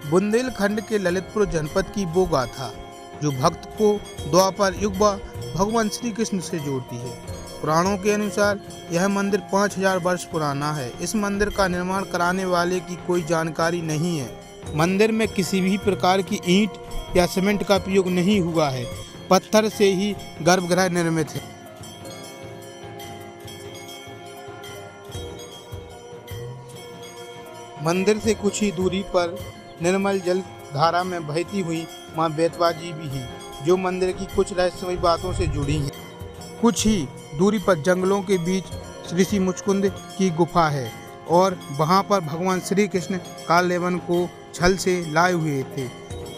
बुंदेलखंड के ललितपुर जनपद की वो गाथा जो भक्त को द्वापर युग व भगवान श्री कृष्ण से जोड़ती है। पुराणों के अनुसार यह मंदिर 5000 वर्ष पुराना है। इस मंदिर का निर्माण कराने वाले की कोई जानकारी नहीं है। मंदिर में किसी भी प्रकार की ईंट या सीमेंट का प्रयोग नहीं हुआ है। पत्थर से ही गर्भगृह निर्मित है। मंदिर से कुछ ही दूरी पर निर्मल जल धारा में बहती हुई मां बेतवा जी भी हैं, जो मंदिर की कुछ रहस्यमयी बातों से जुड़ी हैं। कुछ ही दूरी पर जंगलों के बीच ऋषि मुचकुंद की गुफा है और वहां पर भगवान श्री कृष्ण कालयवन को छल से लाए हुए थे।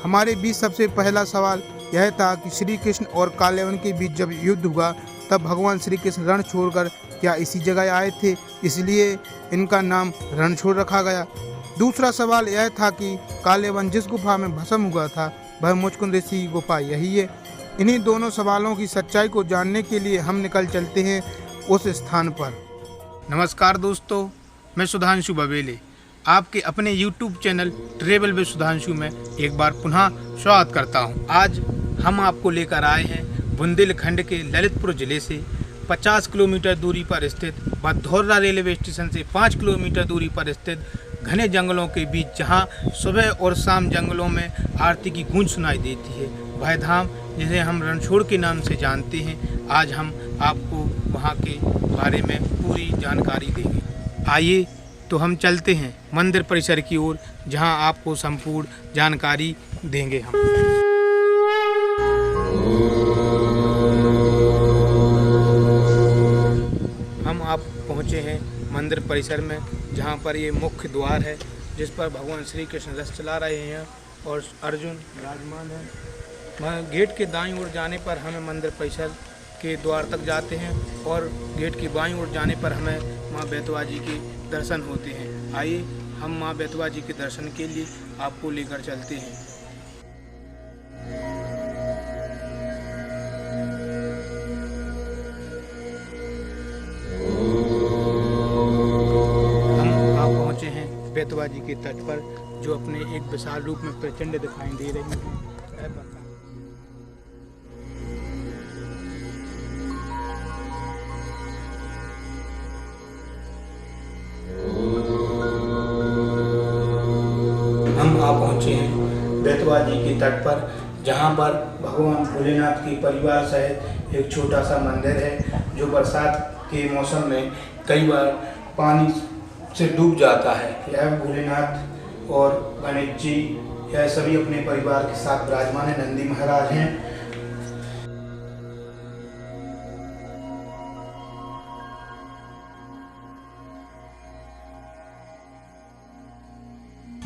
हमारे बीच सबसे पहला सवाल यह था कि श्री कृष्ण और कालयवन के बीच जब युद्ध हुआ तब भगवान श्री कृष्ण रण छोड़कर क्या इसी जगह आए थे, इसलिए इनका नाम रणछोड़ रखा गया। दूसरा सवाल यह था कि कालयवन जिस गुफा में भस्म हुआ था वह मुचकुंद ऋषि की गुफा यही है। इन्हीं दोनों सवालों की सच्चाई को जानने के लिए हम निकल चलते हैं उस स्थान पर। नमस्कार दोस्तों, मैं सुधांशु बबेले आपके अपने YouTube channel travel with Sudhanshu में एक बार पुनः स्वागत करता हूं। आज हम आपको लेकर आए हैं बुंदेलखंड के ललितपुर जिले से 50 किलोमीटर दूरी पर स्थित भदौरा रेलवे स्टेशन से 5 किलोमीटर दूरी पर स्थित घने जंगलों के बीच, जहां सुबह और शाम जंगलों में आरती की गूंज सुनाई देती है, वह धाम जिसे हम रणछोड़ के नाम से जानते हैं। आज हम आपको वहां के बारे में पूरी जानकारी देंगे। आइए तो हम चलते हैं मंदिर परिसर की ओर, जहां आपको संपूर्ण जानकारी देंगे। हम आप पहुंचे हैं मंदिर परिसर में, जहां पर ये मुख्य द्वार है जिस पर भगवान श्री कृष्ण रथ चला रहे हैं और अर्जुन विराजमान है। वहाँ गेट के दाईं ओर जाने पर हमें मंदिर परिसर के द्वार तक जाते हैं और गेट की बाईं ओर जाने पर हमें माँ बेतवा जी के दर्शन होते हैं। आइए हम माँ बेतवा जी के दर्शन के लिए आपको लेकर चलते हैं। बेतवा जी के तट पर, जो अपने एक विशाल रूप में प्रचंड दिखाई दे रही है। हम आ पहुंचे हैं बेतवा जी के तट पर, जहां पर भगवान भोलेनाथ के परिवार सहित एक छोटा सा मंदिर है, जो बरसात के मौसम में कई बार पानी से डूब जाता है। यह भोलेनाथ और गणेश जी यह सभी अपने परिवार के साथ विराजमान है। नंदी महाराज हैं।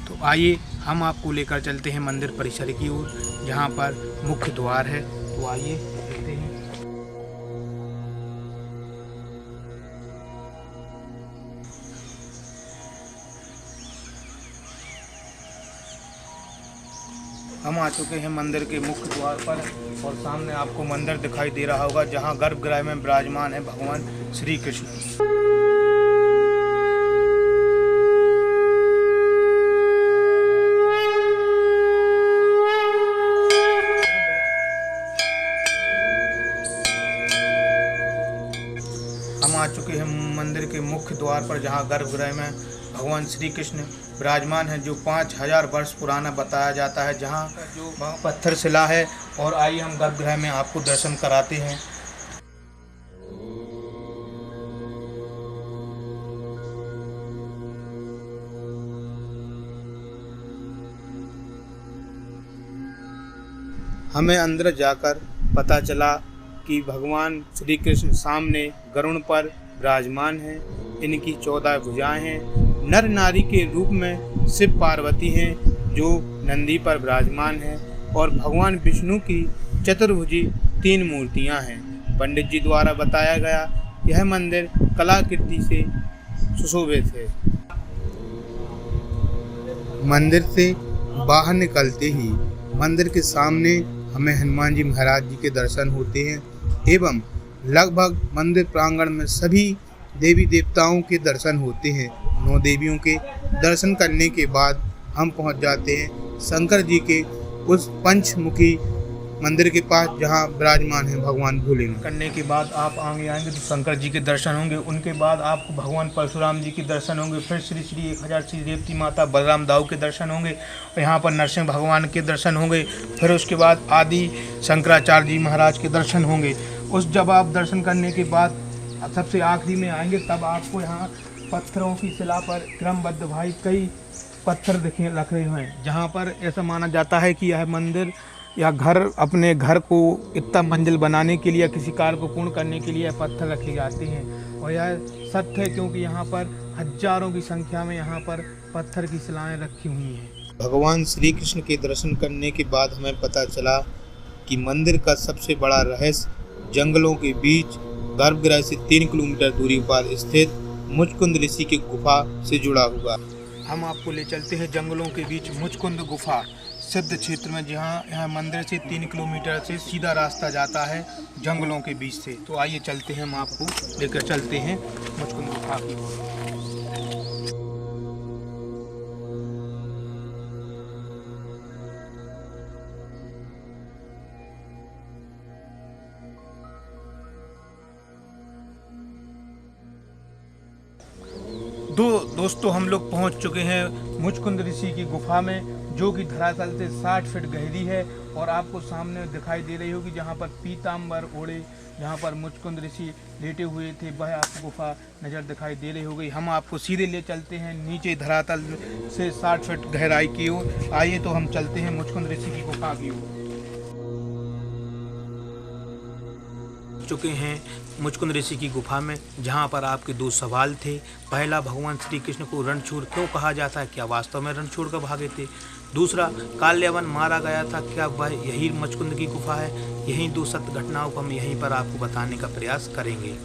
तो आइए हम आपको लेकर चलते हैं मंदिर परिसर की ओर, जहां पर मुख्य द्वार है। तो आइए देखते हैं। हम आ चुके हैं मंदिर के मुख्य द्वार पर और सामने आपको मंदिर दिखाई दे रहा होगा, जहां गर्भगृह में विराजमान है भगवान श्री कृष्ण। हम आ चुके हैं मंदिर के मुख्य द्वार पर, जहां गर्भगृह में भगवान श्री कृष्ण विराजमान है, जो 5000 वर्ष पुराना बताया जाता है, जहां जो पत्थर शिला है। और आइए हम गर्भगृह में आपको दर्शन कराते हैं। हमें अंदर जाकर पता चला कि भगवान श्री कृष्ण सामने गरुड़ पर विराजमान हैं। इनकी 14 भुजाएं हैं। नर नारी के रूप में शिव पार्वती हैं, जो नंदी पर विराजमान हैं, और भगवान विष्णु की चतुर्भुजी 3 मूर्तियां हैं। पंडित जी द्वारा बताया गया यह मंदिर कलाकृति से सुशोभित है। मंदिर से बाहर निकलते ही मंदिर के सामने हमें हनुमान जी महाराज जी के दर्शन होते हैं एवं लगभग मंदिर प्रांगण में सभी देवी देवताओं के दर्शन होते हैं। 9 देवियों के दर्शन करने के बाद हम पहुंच जाते हैं शंकर जी के उस पंचमुखी मंदिर के पास जहाँ विराजमान है भगवान भोलेनाथ। करने के बाद आप आगे आएंगे तो शंकर जी के दर्शन होंगे। उनके बाद आपको भगवान परशुराम जी के दर्शन होंगे। फिर श्री 1000 श्री रेवती माता बलराम दाऊ के दर्शन होंगे और यहाँ पर नरसिंह भगवान के दर्शन होंगे। फिर उसके बाद आदि शंकराचार्य जी महाराज के दर्शन होंगे। उस जब आप दर्शन करने के बाद सबसे आखिरी में आएंगे तब आपको यहाँ पत्थरों की शिला पर क्रमबद्ध भाई कई पत्थर रख रहे हैं, जहाँ पर ऐसा माना जाता है कि यह मंदिर या घर अपने घर को इतना मंजिल बनाने के लिए या किसी कार्य को पूर्ण करने के लिए पत्थर रखे जाते हैं। और यह सत्य है क्योंकि यहाँ पर हजारों की संख्या में यहाँ पर पत्थर की शिलाएं रखी हुई हैं। भगवान श्री कृष्ण के दर्शन करने के बाद हमें पता चला कि मंदिर का सबसे बड़ा रहस्य जंगलों के बीच गर्भगृह से 3 किलोमीटर दूरी पर स्थित मुचकुंद ऋषि की गुफा से जुड़ा हुआ। हम आपको ले चलते हैं जंगलों के बीच मुचकुंद गुफा सिद्ध क्षेत्र में, जहाँ यहाँ मंदिर से 3 किलोमीटर से सीधा रास्ता जाता है जंगलों के बीच से। तो आइए चलते हैं, हम आपको लेकर चलते हैं मुचकुंद गुफा की ओर। दोस्तों हम लोग पहुंच चुके हैं मुचकुंद ऋषि की गुफा में, जो कि धरातल से 60 फीट गहरी है। और आपको सामने दिखाई दे रही होगी जहां पर पीताम्बर ओढ़े जहां पर मुचकुंद ऋषि लेटे हुए थे, वह आपको गुफा नज़र दिखाई दे रही होगी। हम आपको सीधे ले चलते हैं नीचे धरातल से 60 फीट गहराई की ओर। आइए तो हम चलते हैं मुचकुंद ऋषि की गुफा की ओर। चुके हैं मुचकुंद ऋषि की गुफा में, जहां पर आपके 2 सवाल थे। पहला, भगवान श्री कृष्ण को रणछोड़ क्यों कहा जाता है, क्या वास्तव में रणछोड़ कर भागे थे? दूसरा, काल्यवन मारा गया था, क्या वह यही मुचकुंद की गुफा है? यही 2 सत्य घटनाओं को हम यहीं पर आपको बताने का प्रयास करेंगे।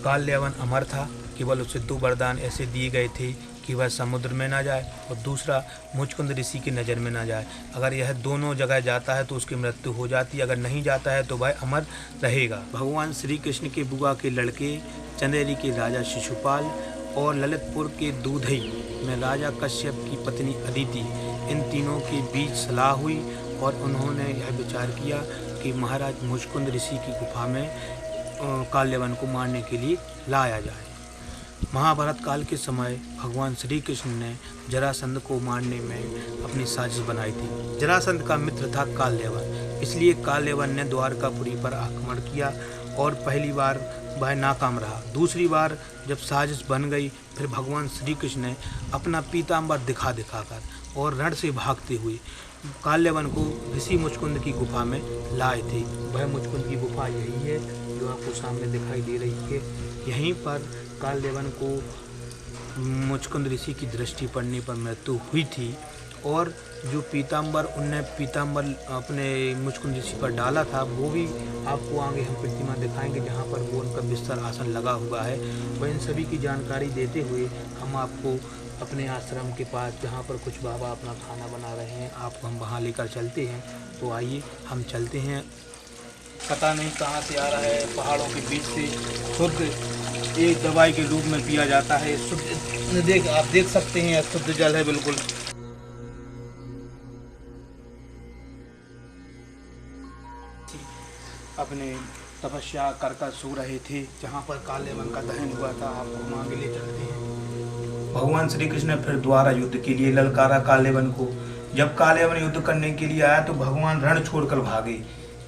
काल्यवन अमर था, केवल उसे 2 वरदान ऐसे दिए गए थे कि वह समुद्र में ना जाए और दूसरा मुचकुंद ऋषि की नज़र में ना जाए। अगर यह दोनों जगह जाता है तो उसकी मृत्यु हो जाती है, अगर नहीं जाता है तो वह अमर रहेगा। भगवान श्री कृष्ण के बुआ के लड़के चंदेरी के राजा शिशुपाल और ललितपुर के दूधई में राजा कश्यप की पत्नी अदिति, इन तीनों के बीच सलाह हुई और उन्होंने यह विचार किया कि महाराज मुचकुंद ऋषि की गुफा में काल्यवन को मारने के लिए लाया जाए। महाभारत काल के समय भगवान श्री कृष्ण ने जरासंध को मारने में अपनी साजिश बनाई थी। जरासंध का मित्र था काल्यवन, इसलिए काल्यवन ने द्वारकापुरी पर आक्रमण किया और पहली बार वह नाकाम रहा। दूसरी बार जब साजिश बन गई, फिर भगवान श्री कृष्ण ने अपना पीताम्बर दिखाकर और रण से भागते हुए काल्यवन को ऋषि मुचकुंद की गुफा में लाए थे। वह मुचकुंद की गुफा यही है जो आपको सामने दिखाई दे रही है। यहीं पर काल्यवन को मुचकुंद ऋषि की दृष्टि पड़ने पर मृत्यु हुई थी और जो पीताम्बर अपने मुचकुंद ऋषि पर डाला था वो भी आपको आगे हम प्रतिमा दिखाएंगे, जहाँ पर वो उनका बिस्तर आसन लगा हुआ है। वह इन सभी की जानकारी देते हुए हम आपको अपने आश्रम के पास, जहाँ पर कुछ बाबा अपना खाना बना रहे हैं, आपको हम वहाँ लेकर चलते हैं। तो आइए हम चलते हैं। पता नहीं कहाँ से आ रहा है, पहाड़ों के बीच से शुद्ध एक दवाई के रूप में पिया जाता है। शुद्ध आप देख सकते हैं, शुद्ध जल है बिल्कुल। अपने तपस्या कर सो रहे थे, जहाँ पर काल्यवन का दहन हुआ था। आपको आगे ले चलते हैं। भगवान श्री कृष्ण ने फिर दोबारा युद्ध के लिए ललकारा काल्यवन को। जब काल्यवन युद्ध करने के लिए आया तो भगवान रण छोड़कर भागे,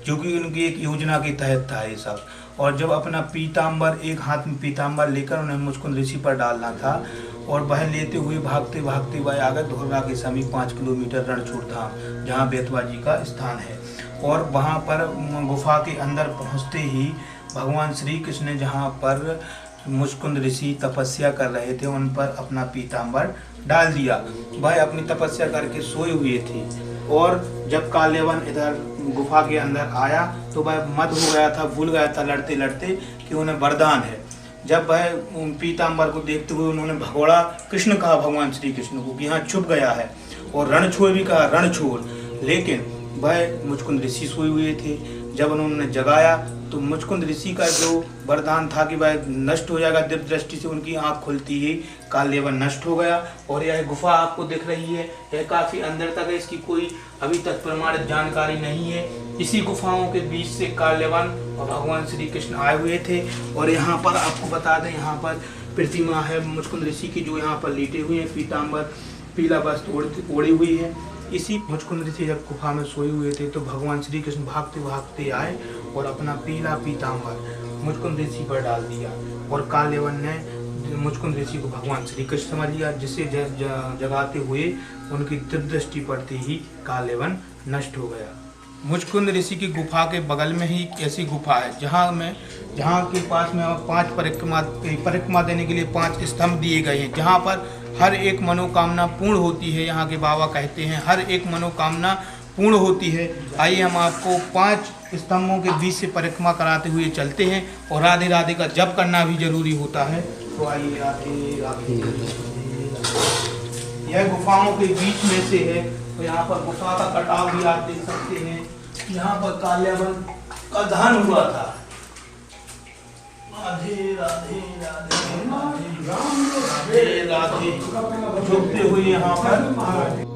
जो कि उनकी एक योजना के तहत था ये सब। और जब अपना पीताम्बर, एक हाथ में पीताम्बर लेकर उन्हें मुचकुंद ऋषि पर डालना था और वह लेते हुए भागते वह आगे धोरा के समीप 5 किलोमीटर रणछोड़ था, जहाँ बेतवा जी का स्थान है। और वहाँ पर गुफा के अंदर पहुँचते ही भगवान श्री कृष्ण ने, जहाँ पर मुचकुंद ऋषि तपस्या कर रहे थे, उन पर अपना पीताम्बर डाल दिया। वह अपनी तपस्या करके सोए हुए थे और जब काल्यवन इधर गुफा के अंदर आया तो वह मद हो गया था, भूल गया था लड़ते लड़ते कि उन्हें वरदान है। जब वह पीताम्बर को देखते हुए उन्होंने भगोड़ा, कृष्ण कहा भगवान श्री कृष्ण को कि यहाँ छुप गया है, और रणछोड़ भी कहा रणछोड़। लेकिन वह मुचकुंद ऋषि सोए हुए थे। जब उन्होंने जगाया तो मुचकुंद ऋषि का जो वरदान था कि वह नष्ट हो जाएगा, दिव्य दृष्टि से उनकी आंख खुलती ही कालयवन नष्ट हो गया। और यह गुफा आपको दिख रही है, यह काफ़ी अंदर तक है, इसकी कोई अभी तक प्रमाणित जानकारी नहीं है। इसी गुफाओं के बीच से कालयवन और भगवान श्री कृष्ण आए हुए थे। और यहाँ पर आपको बता दें, यहाँ पर प्रतिमा है मुचकुंद ऋषि की, जो यहाँ पर लेटे हुए हैं, पीताम्बर पीला वस्त्र ओढ़ी हुई है। इसी मुचकुंद ऋषि जब गुफा में सोए हुए थे तो भगवान श्री कृष्ण भागते भागते आए और अपना पीला पीताम्बर मुचकुंद ऋषि पर डाल दिया। और कालयवन ने मुचकुंद ऋषि को भगवान श्री कृष्ण समझ लिया, जिससे जगाते हुए उनकी दिव्य दृष्टि पड़ते ही कालयवन नष्ट हो गया। मुचकुंद ऋषि की गुफा के बगल में ही ऐसी गुफा है जहाँ के पास में 5 परिक्रमा देने के लिए 5 स्तंभ दिए गए हैं, जहाँ पर हर एक मनोकामना पूर्ण होती है। यहाँ के बाबा कहते हैं हर एक मनोकामना पूर्ण होती है। आइए हम आपको 5 स्तंभों के बीच से परिक्रमा कराते हुए चलते हैं। और राधे राधे का जप करना भी जरूरी होता है। तो आइए राधे राधे। यह गुफाओं के बीच में से है। तो यहाँ पर गुफा का कटाव भी आप देख सकते हैं। यहाँ पर कालयवन का दहन हुआ था। राधे राधे राधे राधे राधे झुकते हुए यहाँ पर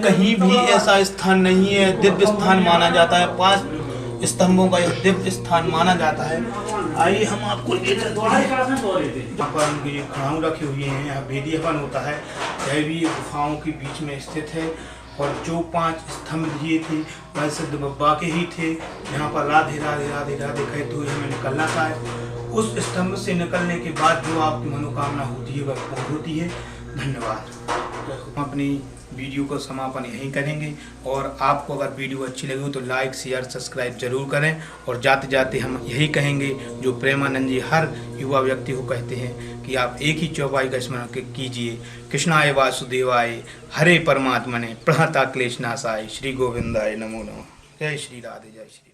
कहीं भी ऐसा स्थान नहीं है, दिव्य स्थान माना जाता है। 5 स्तंभों का यह दिव्य स्थान माना जाता है। आइए हम आपको ले चलते हैं। यहाँ पर उनके खड़ाऊ रखे हुए हैं, यहाँ वेदी हवन होता है। यह भी गुफाओं के बीच में स्थित है। और जो 5 स्तंभ दिए थे वह सिद्ध बब्बा के ही थे। यहाँ पर राधे राधे राधे राधे कहते हुए हमें निकलना था। उस स्तंभ से निकलने के बाद जो आपकी मनोकामना होती है वह पूर्ण होती है। धन्यवाद। हम अपनी वीडियो को समापन यहीं करेंगे। और आपको अगर वीडियो अच्छी लगी हो तो लाइक शेयर सब्सक्राइब जरूर करें। और जाते जाते हम यही कहेंगे जो प्रेमानंद जी हर युवा व्यक्ति को कहते हैं कि आप एक ही चौपाई का स्मरण कीजिए। कृष्णाय वासुदेवाय हरे परमात्मने प्रणता क्लेशनाशाय श्री गोविंदाय नमो नमः। जय श्री राधे जय श्री।